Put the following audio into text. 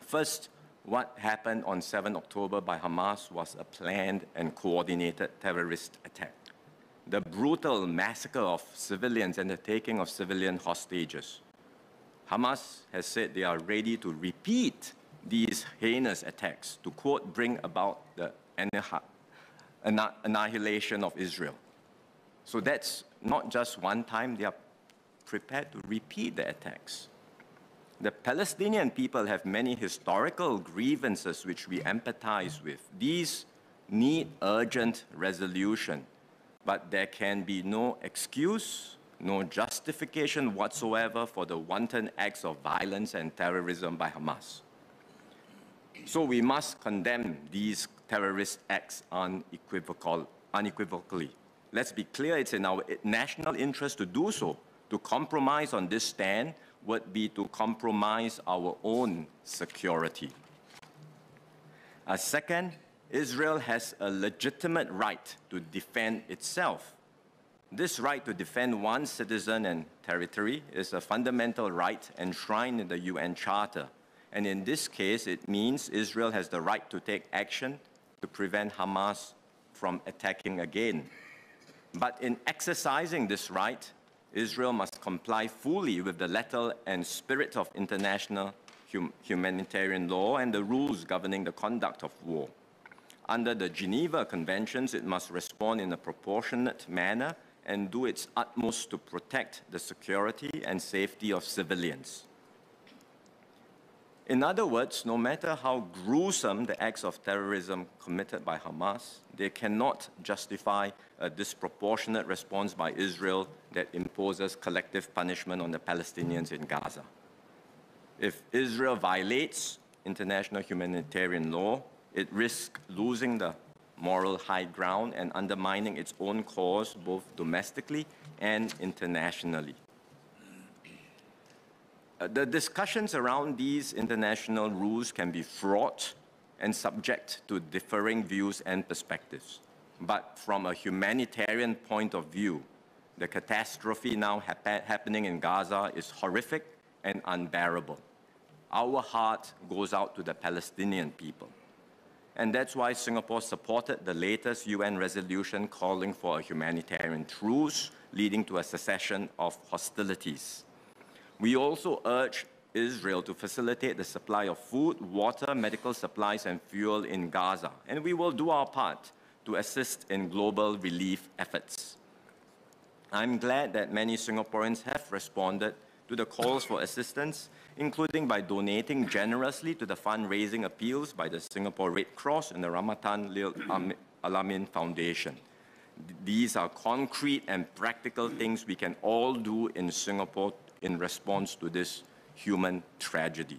First, what happened on 7 October by Hamas was a planned and coordinated terrorist attack. The brutal massacre of civilians and the taking of civilian hostages. Hamas has said they are ready to repeat these heinous attacks to, quote, bring about the annihilation of Israel. So that's not just one time, they are prepared to repeat the attacks. The Palestinian people have many historical grievances which we empathize with. These need urgent resolution, but there can be no excuse, no justification whatsoever for the wanton acts of violence and terrorism by Hamas. So we must condemn these terrorist acts unequivocally. Let's be clear, it's in our national interest to do so. To compromise on this stand would be to compromise our own security. Second, Israel has a legitimate right to defend itself. This right to defend one's citizen and territory is a fundamental right enshrined in the UN Charter. And in this case, it means Israel has the right to take action to prevent Hamas from attacking again. But in exercising this right, Israel must comply fully with the letter and spirit of international humanitarian law and the rules governing the conduct of war. Under the Geneva Conventions, it must respond in a proportionate manner and do its utmost to protect the security and safety of civilians. In other words, no matter how gruesome the acts of terrorism committed by Hamas, they cannot justify a disproportionate response by Israel that imposes collective punishment on the Palestinians in Gaza. If Israel violates international humanitarian law, it risks losing the moral high ground and undermining its own cause both domestically and internationally. The discussions around these international rules can be fraught and subject to differing views and perspectives. But from a humanitarian point of view, the catastrophe now happening in Gaza is horrific and unbearable. Our heart goes out to the Palestinian people. And that's why Singapore supported the latest UN resolution calling for a humanitarian truce, leading to a cessation of hostilities. We also urge Israel to facilitate the supply of food, water, medical supplies, and fuel in Gaza. And we will do our part to assist in global relief efforts. I'm glad that many Singaporeans have responded to the calls for assistance, including by donating generously to the fundraising appeals by the Singapore Red Cross and the Ramatan Lil Alamin Foundation. These are concrete and practical things we can all do in Singapore in response to this human tragedy.